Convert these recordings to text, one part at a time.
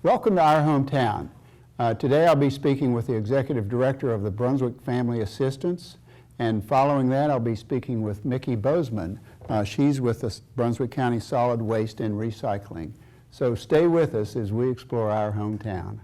Welcome to our hometown. Today I'll be speaking with the Executive Director of the Brunswick Family Assistance, and following that I'll be speaking with Mickey Bozeman. She's with the Brunswick County Solid Waste and Recycling. So stay with us as we explore our hometown.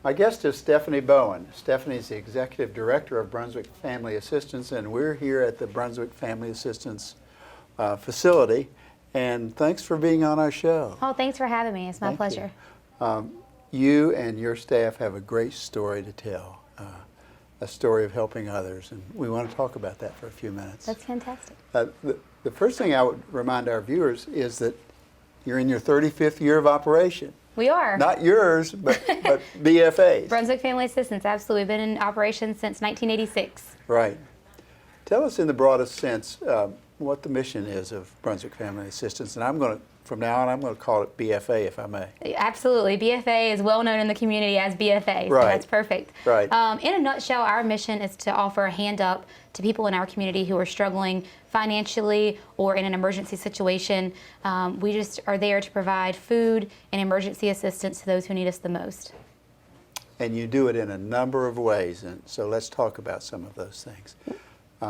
My guest is Stephanie Bowen. Stephanie is the Executive Director of Brunswick Family Assistance, and we're here at the Brunswick Family Assistance facility. And thanks for being on our show. Oh, thanks for having me. It's my pleasure. You and your staff have a great story to tell, a story of helping others, and we want to talk about that for a few minutes. That's fantastic. The first thing I would remind our viewers is that you're in your 35th year of operation. We are. Not yours, but BFA's. Brunswick Family Assistance, absolutely. We've been in operation since 1986. Right. Tell us in the broadest sense what the mission is of Brunswick Family Assistance, and from now on, I'm going to call it BFA, if I may. Absolutely. BFA is well known in the community as BFA, so right. That's perfect. Right. In a nutshell, our mission is to offer a hand up to people in our community who are struggling financially or in an emergency situation. We just are there to provide food and emergency assistance to those who need us the most. And you do it in a number of ways, and so let's talk about some of those things.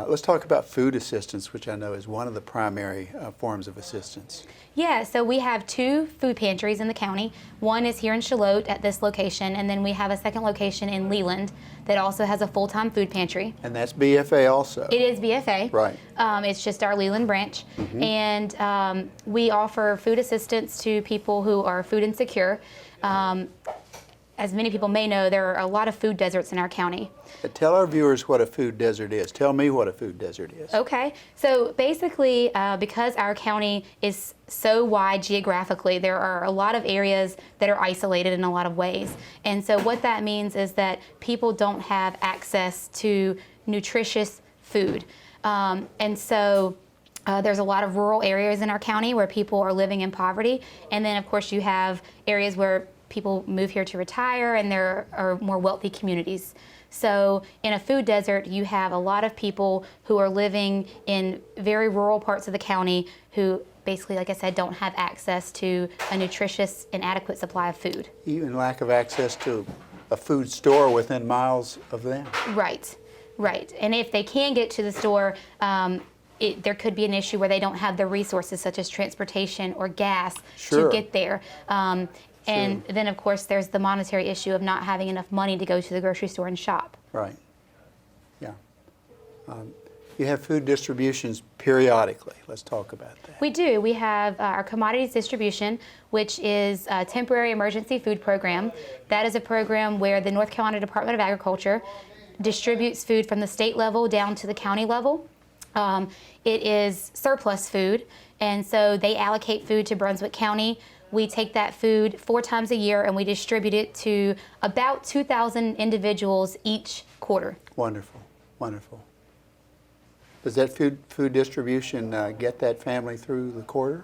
Let's talk about food assistance, which I know is one of the primary forms of assistance. Yeah, so we have 2 food pantries in the county. One is here in Charlotte at this location, and then we have a second location in Leland that also has a full-time food pantry. And that's BFA also? It is BFA. Right. It's just our Leland branch. Mm-hmm. And we offer food assistance to people who are food insecure. As many people may know, there are a lot of food deserts in our county. Tell our viewers what a food desert is. Tell me what a food desert is. Okay, so basically, because our county is so wide geographically, there are a lot of areas that are isolated in a lot of ways. And so what that means is that people don't have access to nutritious food. And so there's a lot of rural areas in our county where people are living in poverty. And then, of course, you have areas where people move here to retire, and there are more wealthy communities. So in a food desert, you have a lot of people who are living in very rural parts of the county who basically, like I said, don't have access to a nutritious and adequate supply of food. Even lack of access to a food store within miles of them. Right, right. And if they can get to the store, there could be an issue where they don't have the resources such as transportation or gas Sure. to get there. And then, of course, there's the monetary issue of not having enough money to go to the grocery store and shop. Right. Yeah. You have food distributions periodically. Let's talk about that. We do. We have our commodities distribution, which is a temporary emergency food program. That is a program where the North Carolina Department of Agriculture distributes food from the state level down to the county level. It is surplus food, and so they allocate food to Brunswick County. We take that food 4 times a year and we distribute it to about 2,000 individuals each quarter. Wonderful, wonderful. Does that food distribution get that family through the quarter?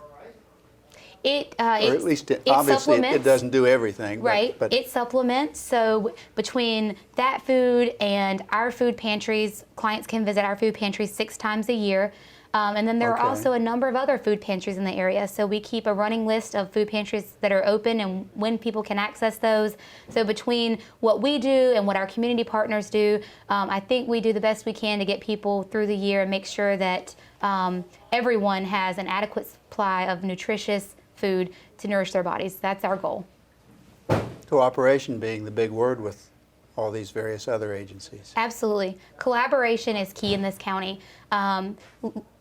Or at least, obviously, it doesn't do everything. Right, but it supplements. So between that food and our food pantries, clients can visit our food pantries 6 times a year. And then there are also a number of other food pantries in the area. So we keep a running list of food pantries that are open and when people can access those. So between what we do and what our community partners do, I think we do the best we can to get people through the year and make sure that everyone has an adequate supply of nutritious food to nourish their bodies. That's our goal. Cooperation being the big word with all these various other agencies. Absolutely. Collaboration is key in this county.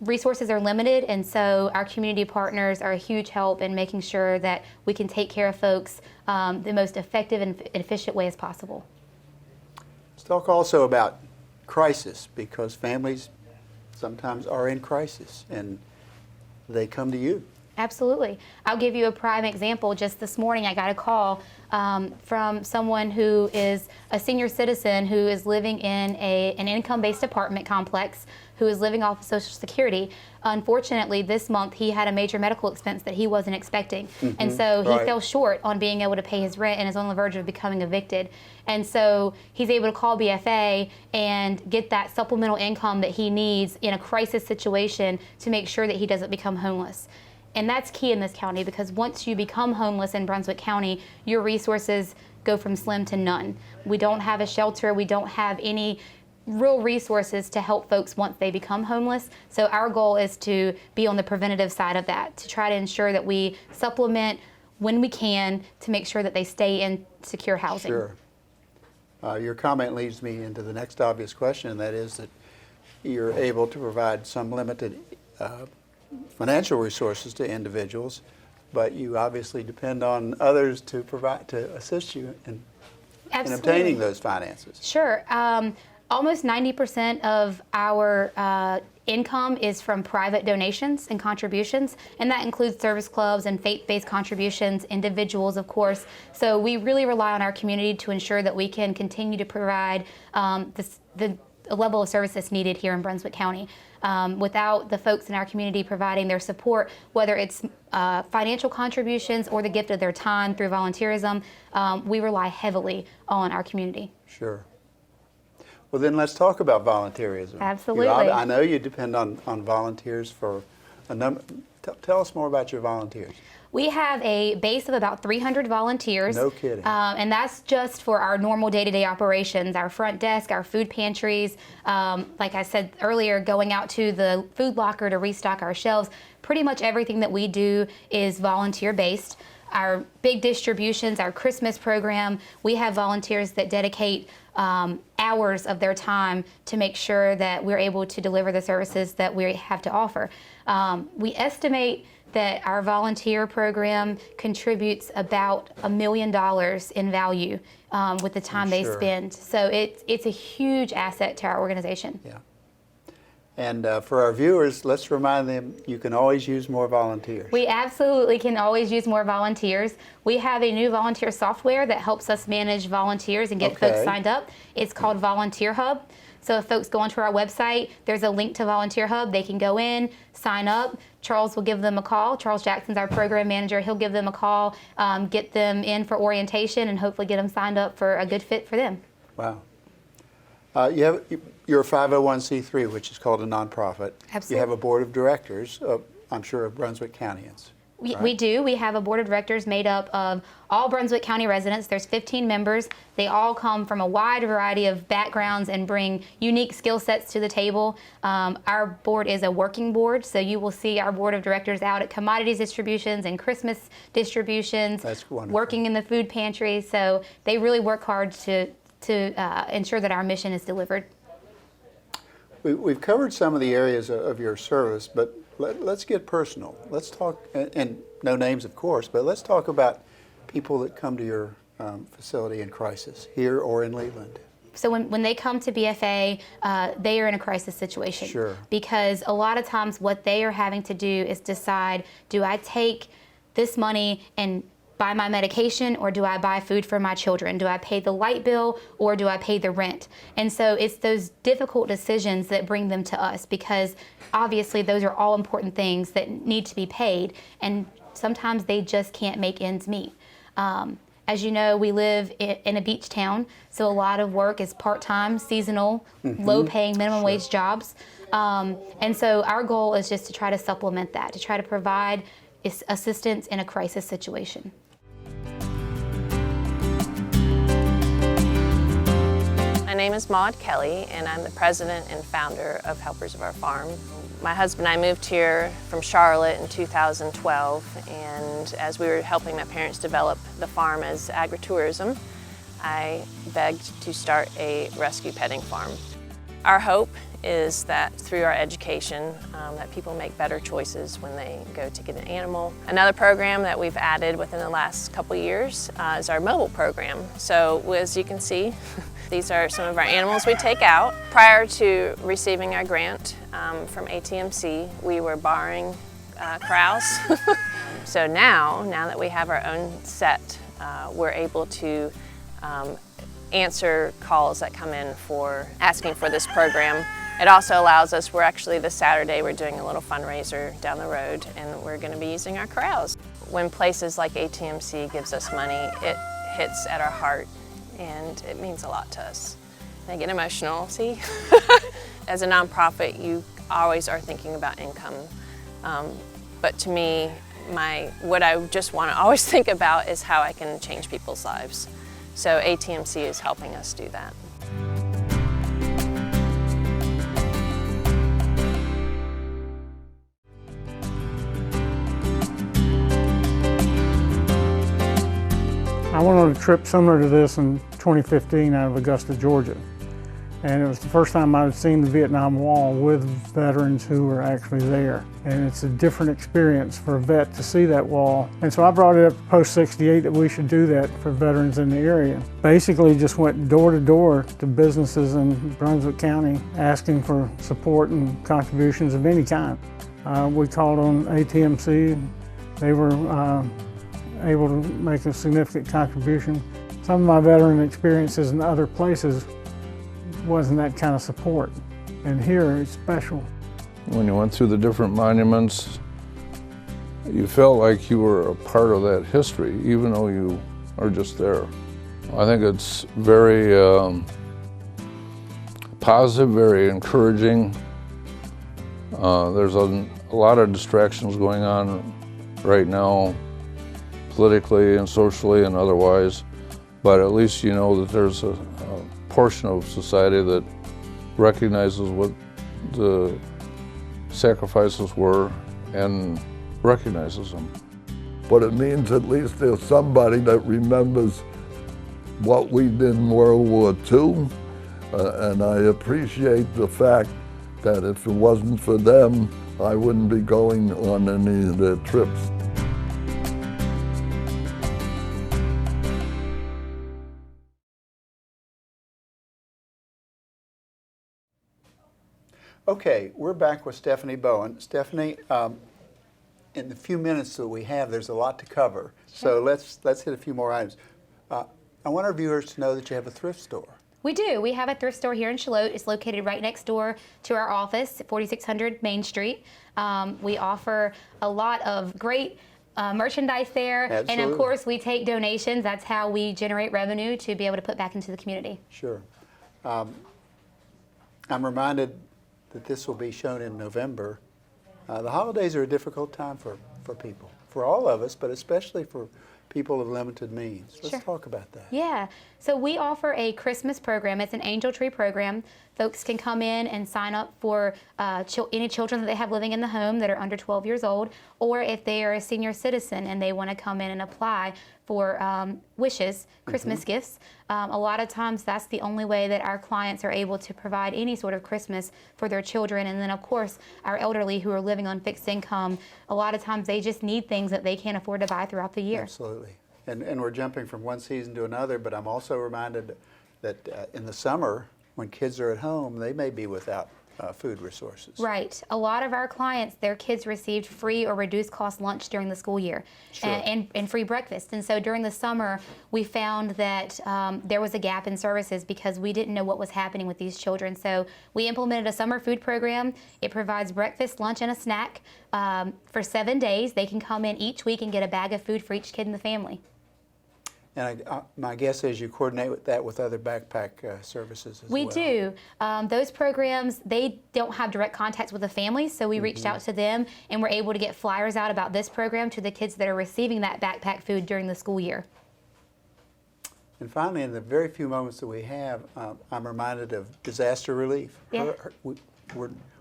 Resources are limited, and so our community partners are a huge help in making sure that we can take care of folks the most effective and efficient way as possible. Let's talk also about crisis, because families sometimes are in crisis and they come to you. Absolutely. I'll give you a prime example. Just this morning I got a call from someone who is a senior citizen who is living in an income-based apartment complex who is living off of Social Security. Unfortunately, this month he had a major medical expense that he wasn't expecting. And so he fell short on being able to pay his rent and is on the verge of becoming evicted. And so he's able to call BFA and get that supplemental income that he needs in a crisis situation to make sure that he doesn't become homeless. And that's key in this county, because once you become homeless in Brunswick County, your resources go from slim to none. We don't have a shelter. We don't have any real resources to help folks once they become homeless. So our goal is to be on the preventative side of that, to try to ensure that we supplement when we can to make sure that they stay in secure housing. Sure. Your comment leads me into the next obvious question, and that is that you're able to provide some limited financial resources to individuals, but you obviously depend on others to assist you in obtaining those finances. Sure. Almost 90% of our income is from private donations and contributions, and that includes service clubs and faith-based contributions, individuals, of course. So we really rely on our community to ensure that we can continue to provide the level of service that's needed here in Brunswick County. Without the folks in our community providing their support, whether it's financial contributions or the gift of their time through volunteerism, we rely heavily on our community. Sure. Well, then let's talk about volunteerism. Absolutely. I know you depend on volunteers for a number. Tell us more about your volunteers. We have a base of about 300 volunteers. No kidding. And that's just for our normal day-to-day operations, our front desk, our food pantries. Like I said earlier, going out to the food locker to restock our shelves. Pretty much everything that we do is volunteer-based. Our big distributions, our Christmas program, we have volunteers that dedicate hours of their time to make sure that we're able to deliver the services that we have to offer. We estimate that our volunteer program contributes about $1 million in value with the time they spend. So it's a huge asset to our organization. Yeah. And for our viewers, let's remind them you can always use more volunteers. We absolutely can always use more volunteers. We have a new volunteer software that helps us manage volunteers and get folks signed up. It's called Volunteer Hub. So if folks go onto our website, there's a link to Volunteer Hub. They can go in, sign up. Charles will give them a call. Charles Jackson's our program manager. He'll give them a call, get them in for orientation, and hopefully get them signed up for a good fit for them. Wow. You're a 501c3, which is called a nonprofit. Absolutely. You have a board of directors, I'm sure, of Brunswick Countyans. We do. We have a board of directors made up of all Brunswick County residents. There's 15 members. They all come from a wide variety of backgrounds and bring unique skill sets to the table. Our board is a working board, so you will see our board of directors out at commodities distributions and Christmas distributions. That's wonderful. Working in the food pantry. So they really work hard to ensure that our mission is delivered. We've covered some of the areas of your service, but let's get personal. Let's talk, and no names, of course, but let's talk about people that come to your facility in crisis, here or in Leland. So when they come to BFA, they are in a crisis situation. Sure. Because a lot of times what they are having to do is decide, do I take this money and buy my medication, or do I buy food for my children? Do I pay the light bill, or do I pay the rent? And so it's those difficult decisions that bring them to us, because obviously those are all important things that need to be paid, and sometimes they just can't make ends meet. As you know, we live in a beach town, so a lot of work is part-time, seasonal, low-paying, minimum wage jobs. And so our goal is just to try to supplement that, to try to provide assistance in a crisis situation. My name is Maude Kelly, and I'm the president and founder of Helpers of Our Farm. My husband and I moved here from Charlotte in 2012, and as we were helping my parents develop the farm as agritourism, I begged to start a rescue petting farm. Our hope is that through our education, that people make better choices when they go to get an animal. Another program that we've added within the last couple years is our mobile program. So as you can see, these are some of our animals we take out. Prior to receiving our grant from ATMC, we were borrowing corrals. So now that we have our own set, we're able to answer calls that come in for asking for this program It also allows us, we're actually this Saturday, we're doing a little fundraiser down the road, and we're going to be using our corrals. When places like ATMC gives us money, it hits at our heart, and it means a lot to us. I get emotional, see? As a nonprofit, you always are thinking about income, but to me, what I just want to always think about is how I can change people's lives. So ATMC is helping us do that. I went on a trip similar to this in 2015 out of Augusta, Georgia. And it was the first time I had seen the Vietnam Wall with veterans who were actually there. And it's a different experience for a vet to see that wall. And so I brought it up to Post 68 that we should do that for veterans in the area. Basically just went door to door to businesses in Brunswick County asking for support and contributions of any kind. We called on ATMC. They were able to make a significant contribution. Some of my veteran experiences in other places wasn't that kind of support, and here it's special. When you went through the different monuments, you felt like you were a part of that history, even though you are just there. I think it's very positive, very encouraging. There's a lot of distractions going on right now, politically and socially and otherwise, but at least you know that there's a portion of society that recognizes what the sacrifices were and recognizes them. But it means at least there's somebody that remembers what we did in World War II, and I appreciate the fact that if it wasn't for them, I wouldn't be going on any of their trips. Okay, we're back with Stephanie Bowen. Stephanie, in the few minutes that we have, there's a lot to cover. So let's hit a few more items. I want our viewers to know that you have a thrift store. We do. We have a thrift store here in Charlotte. It's located right next door to our office, 4600 Main Street. We offer a lot of great merchandise there. Absolutely. And of course, we take donations. That's how we generate revenue to be able to put back into the community. Sure. I'm reminded that this will be shown in November. The holidays are a difficult time for people, for all of us, but especially for people of limited means. Let's talk about that. Yeah, so we offer a Christmas program. It's an angel tree program. Folks can come in and sign up for any children that they have living in the home that are under 12 years old, or if they are a senior citizen and they want to come in and apply for wishes, Christmas gifts. A lot of times that's the only way that our clients are able to provide any sort of Christmas for their children. And then of course, our elderly who are living on fixed income, a lot of times they just need things that they can't afford to buy throughout the year. Absolutely. And we're jumping from one season to another, but I'm also reminded that in the summer, when kids are at home, they may be without food resources. Right. A lot of our clients, their kids received free or reduced cost lunch during the school year. Sure. and free breakfast. And so during the summer, we found that there was a gap in services because we didn't know what was happening with these children. So we implemented a summer food program. It provides breakfast, lunch, and a snack for 7 days. They can come in each week and get a bag of food for each kid in the family. And my guess is you coordinate that with other backpack services as well. We do. Those programs, they don't have direct contacts with the families, so we reached out to them and were able to get flyers out about this program to the kids that are receiving that backpack food during the school year. And finally, in the very few moments that we have, I'm reminded of disaster relief. Yeah.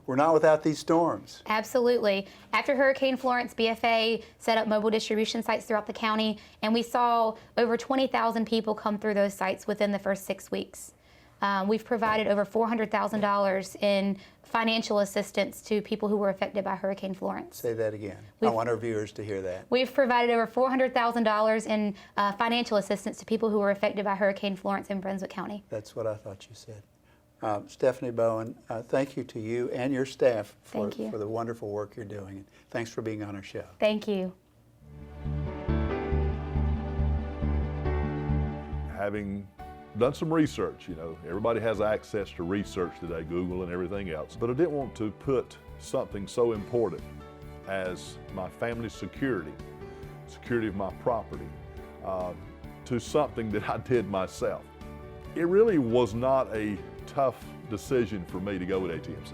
We're not without these storms. Absolutely. After Hurricane Florence, BFA set up mobile distribution sites throughout the county, and we saw over 20,000 people come through those sites within the first 6 weeks. We've provided over $400,000 in financial assistance to people who were affected by Hurricane Florence. Say that again. I want our viewers to hear that. We've provided over $400,000 in financial assistance to people who were affected by Hurricane Florence in Brunswick County. That's what I thought you said. Stephanie Bowen, thank you to you and your staff for the wonderful work you're doing. And thanks for being on our show. Thank you. Having done some research. You know, everybody has access to research today, Google and everything else. But I didn't want to put something so important as my family's security of my property, to something that I did myself. It really was not a tough decision for me to go with ATMC.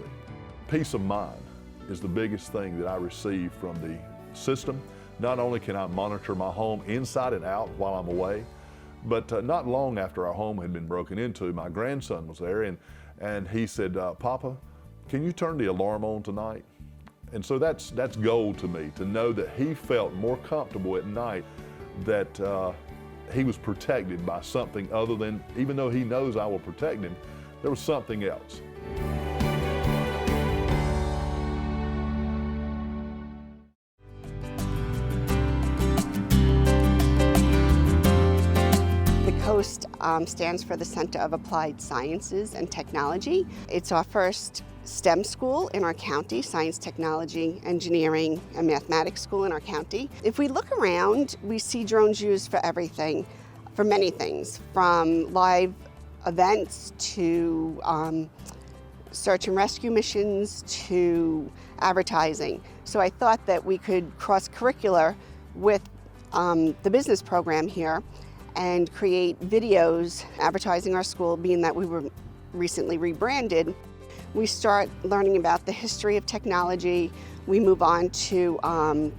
Peace of mind is the biggest thing that I receive from the system. Not only can I monitor my home inside and out while I'm away, but not long after our home had been broken into, my grandson was there and he said, Papa, can you turn the alarm on tonight? And so that's gold to me, to know that he felt more comfortable at night, that he was protected by something other than, even though he knows I will protect him, there was something else. COAST stands for the Center of Applied Sciences and Technology. It's our first STEM school in our county, science, technology, engineering, and mathematics school in our county. If we look around, we see drones used for everything, for many things, from live events to search and rescue missions to advertising. So I thought that we could cross-curricular with the business program here and create videos advertising our school, being that we were recently rebranded. We start learning about the history of technology. We move on to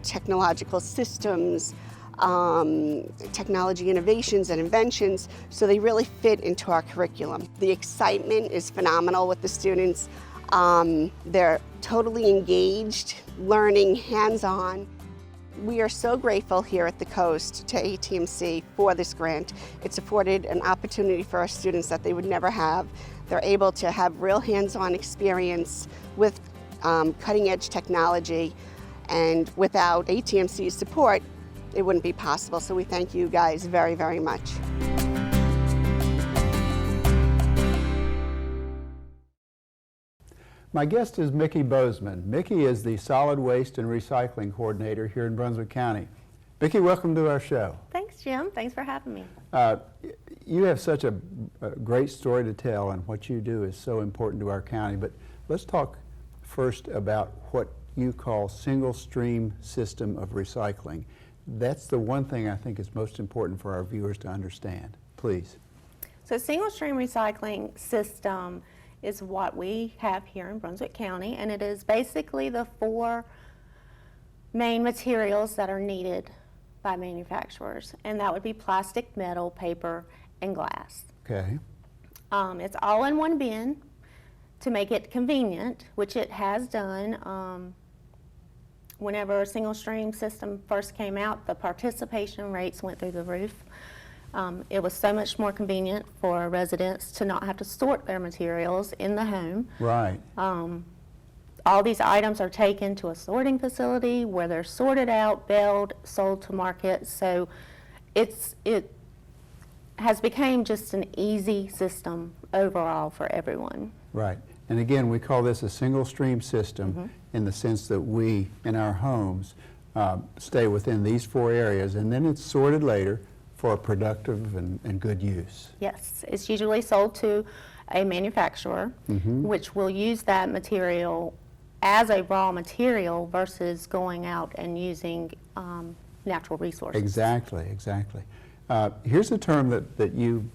technological systems, technology innovations and inventions, so they really fit into our curriculum. The excitement is phenomenal with the students. They're totally engaged, learning hands-on. We are so grateful here at the Coast to ATMC for this grant. It's afforded an opportunity for our students that they would never have. They're able to have real hands-on experience with cutting-edge technology, and without ATMC's support, it wouldn't be possible. So we thank you guys very, very much. My guest is Mickey Bozeman. Mickey is the Solid Waste and Recycling Coordinator here in Brunswick County. Mickey, welcome to our show. Thanks, Jim. Thanks for having me. You have such a great story to tell, and what you do is so important to our county. But let's talk first about what you call single stream system of recycling. That's the one thing I think is most important for our viewers to understand. Please. So single stream recycling system is what we have here in Brunswick County, and it is basically the 4 main materials that are needed by manufacturers, and that would be plastic, metal, paper, and glass. Okay. It's all in one bin to make it convenient, which it has done. Whenever a single stream system first came out, the participation rates went through the roof. It was so much more convenient for residents to not have to sort their materials in the home. Right. All these items are taken to a sorting facility where they're sorted out, baled, sold to market. So it has become just an easy system overall for everyone. Right. And again, we call this a single stream system in the sense that we, in our homes, stay within these 4 areas, and then it's sorted later for a productive and good use. Yes, it's usually sold to a manufacturer, which will use that material as a raw material versus going out and using natural resources. Exactly, exactly. Here's a term that you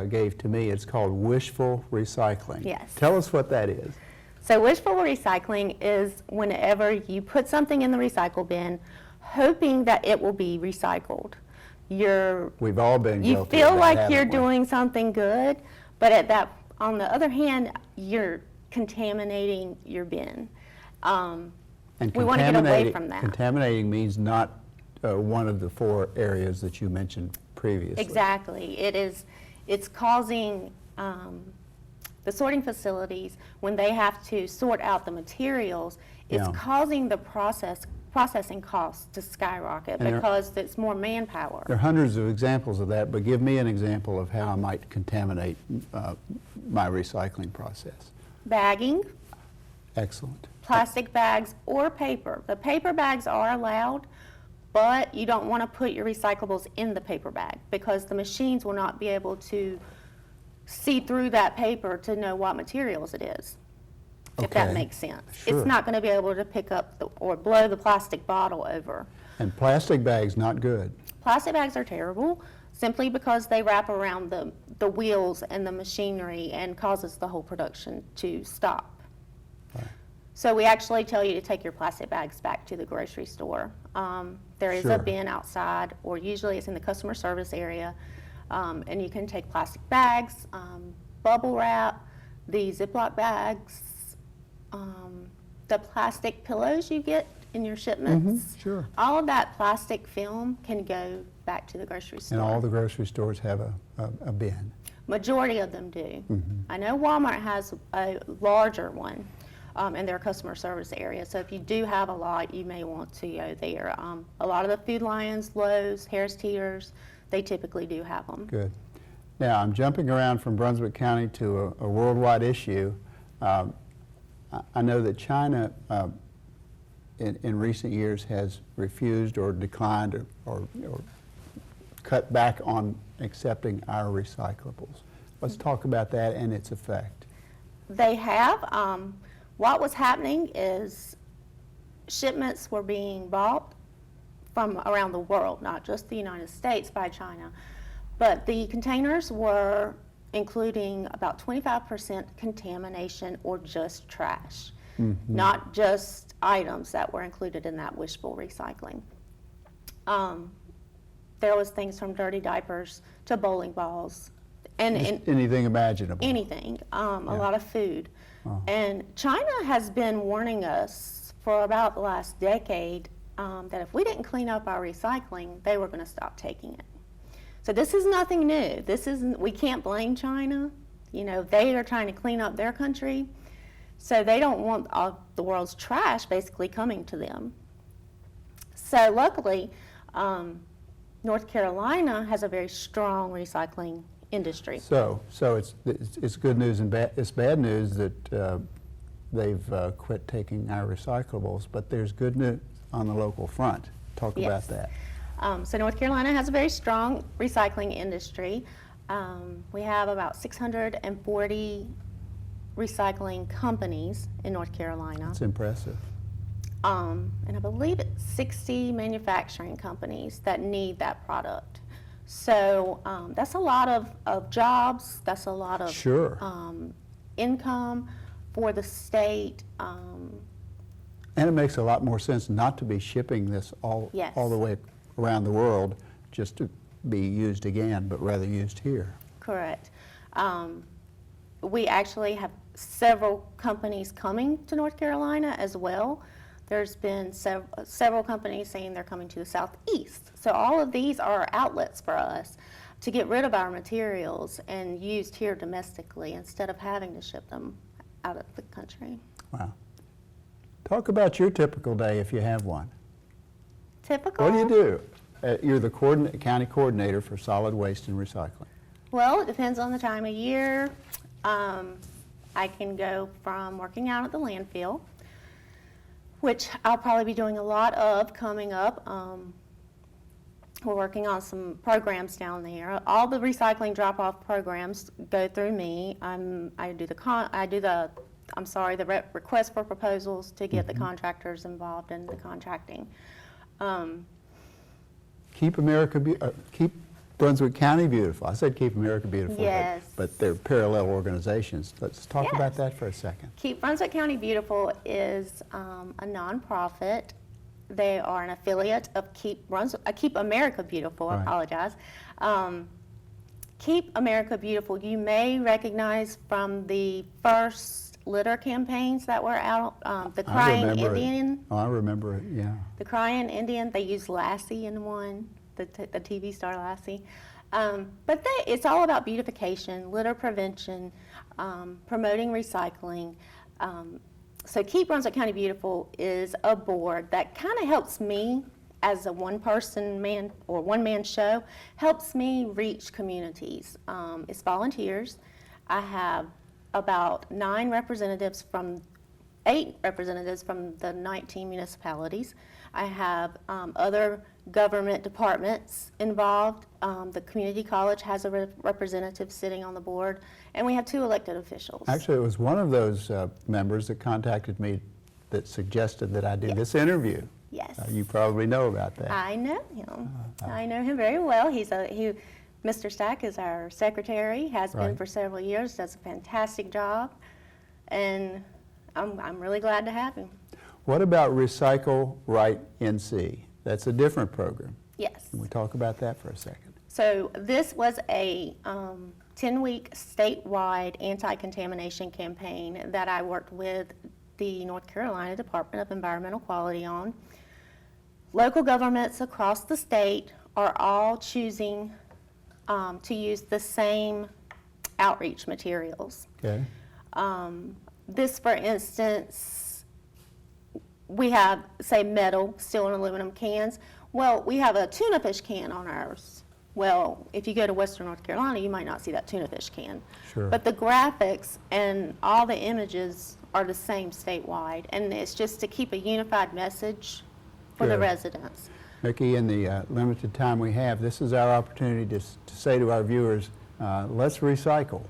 gave to me. It's called wishful recycling. Yes. Tell us what that is. So wishful recycling is whenever you put something in the recycle bin hoping that it will be recycled. We've all been guilty You of feel that, like you're haven't we? doing something good, but on the other hand, you're contaminating your bin. And we want to get away from that. Contaminating means not one of the 4 areas that you mentioned previously. Exactly. It's causing the sorting facilities, when they have to sort out the materials, it's causing the processing costs to skyrocket because it's more manpower. There are hundreds of examples of that, but give me an example of how I might contaminate my recycling process. Bagging. Excellent. Plastic bags or paper. The paper bags are allowed, but you don't want to put your recyclables in the paper bag because the machines will not be able to see through that paper to know what materials it is, if that Okay. makes sense. Sure. It's not going to be able to pick up or blow the plastic bottle over. And plastic bags, not good. Plastic bags are terrible simply because they wrap around the wheels and the machinery and causes the whole production to stop. So we actually tell you to take your plastic bags back to the grocery store. There is Sure. a bin outside, or usually it's in the customer service area, and you can take plastic bags, bubble wrap, the Ziploc bags, the plastic pillows you get in your shipments. Sure. All of that plastic film can go back to the grocery store. And all the grocery stores have a bin. Majority of them do. Mm-hmm. I know Walmart has a larger one in their customer service area. So if you do have a lot, you may want to go there. A lot of the Food Lions, Lowe's, Harris Teeters, they typically do have them. Good. Now, I'm jumping around from Brunswick County to a worldwide issue. I know that China in recent years has refused or declined or cut back on accepting our recyclables. Let's talk about that and its effect. They have. What was happening is shipments were being bought from around the world, not just the United States, by China. But the containers were including about 25% contamination or just trash, not just items that were included in that wishful recycling. There was things from dirty diapers to bowling balls and Anything imaginable. anything, a lot of food. And China has been warning us for about the last decade that if we didn't clean up our recycling, they were going to stop taking it. So this is nothing new. We can't blame China. You know, they are trying to clean up their country. So they don't want all the world's trash basically coming to them. So luckily, North Carolina has a very strong recycling industry. So it's good news and it's bad news that they've quit taking our recyclables, but there's good news on the local front. Talk about Yes. that. So North Carolina has a very strong recycling industry. We have about 640 recycling companies in North Carolina. It's impressive. And I believe it's 60 manufacturing companies that need that product. So that's a lot of jobs, that's a lot of Sure. income for the state. And it makes a lot more sense not to be shipping this Yes. all the way around the world just to be used again, but rather used here. Correct. We actually have several companies coming to North Carolina as well. There's been several companies saying they're coming to the southeast. So all of these are outlets for us to get rid of our materials and used here domestically instead of having to ship them out of the country. Wow. Talk about your typical day if you have one. Typical? What do you do? You're the county coordinator for solid waste and recycling. Well, it depends on the time of year. I can go from working out at the landfill, which I'll probably be doing a lot of coming up. We're working on some programs down there. All the recycling drop-off programs go through me. I do the request for proposals to get the contractors involved in the contracting. Keep Brunswick County beautiful. I said keep America beautiful, Yes. but they're parallel organizations. Let's talk Yes. about that for a second. Keep Brunswick County Beautiful is a nonprofit. They are an affiliate of Keep America Beautiful. I Right. apologize. Keep America Beautiful. You may recognize from the first litter campaigns that were out. The I Crying remember Indian. it. Oh, I remember it, yeah. The Crying Indian. They used Lassie in one. The TV star Lassie. But it's all about beautification, litter prevention, promoting recycling. So Keep Brunswick County Beautiful is a board that kind of helps me as a one-man show, helps me reach communities. It's volunteers. I have about 8 representatives from the 19 municipalities. I have other government departments involved. The community college has a representative sitting on the board, and we have 2 elected officials. Actually, it was one of those members that contacted me that suggested that I do this interview. Yes. You probably know about that. I know him. I know him very well. Mr. Stack is our secretary, has been Right. for several years, does a fantastic job, and I'm really glad to have him. What about Recycle Right NC? That's a different program. Yes. Can we talk about that for a second? So this was a 10-week statewide anti-contamination campaign that I worked with the North Carolina Department of Environmental Quality on. Local governments across the state are all choosing to use the same outreach materials. Okay. This, for instance, we have, say, metal, steel, and aluminum cans. Well, we have a tuna fish can on ours. Well, if you go to Western North Carolina, you might not see that tuna fish can. Sure. But the graphics and all the images are the same statewide, and it's just to keep a unified message for the Good. residents. Mickey, in the limited time we have, this is our opportunity to say to our viewers, let's recycle.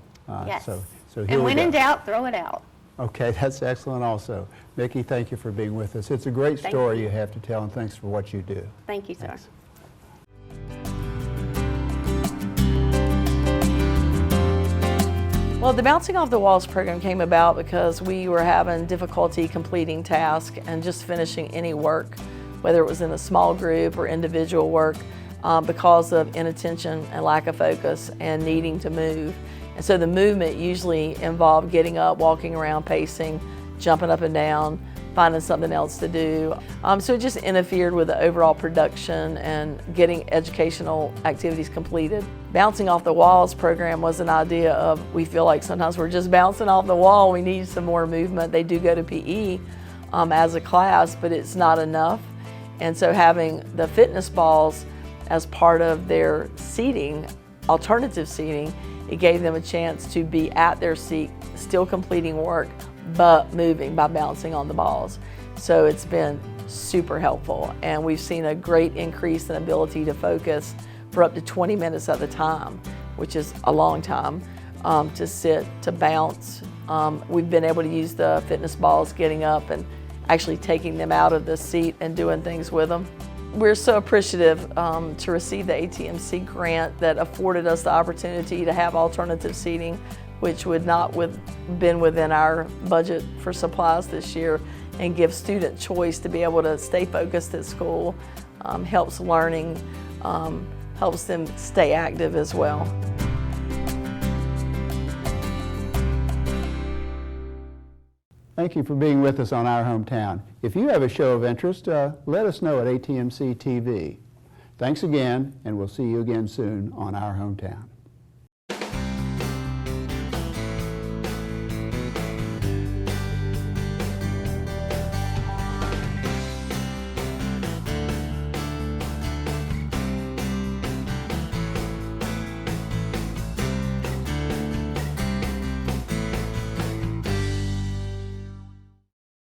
Yes. So here And we when go. in doubt, throw it out. Okay, that's excellent also. Mickey, thank you for being with us. It's a great Thank story you. you have to tell, and thanks for what you do. Thank you, sir. Thanks. Well, the Bouncing Off the Walls program came about because we were having difficulty completing tasks and just finishing any work, whether it was in a small group or individual work, because of inattention and lack of focus and needing to move. And so the movement usually involved getting up, walking around, pacing, jumping up and down, finding something else to do. So it just interfered with the overall production and getting educational activities completed. Bouncing Off the Walls program was an idea of, we feel like sometimes we're just bouncing off the wall, we need some more movement. They do go to PE as a class, but it's not enough. And so having the fitness balls as part of their seating, alternative seating, it gave them a chance to be at their seat, still completing work, but moving by bouncing on the balls. So it's been super helpful, and we've seen a great increase in ability to focus for up to 20 minutes at a time, which is a long time, to sit, to bounce. We've been able to use the fitness balls getting up and actually taking them out of the seat and doing things with them. We're so appreciative to receive the ATMC grant that afforded us the opportunity to have alternative seating, which would not been within our budget for supplies this year, and give student choice to be able to stay focused at school, helps learning, helps them stay active as well. Thank you for being with us on Our Hometown. If you have a show of interest, let us know at ATMC TV. Thanks again, and we'll see you again soon on Our Hometown.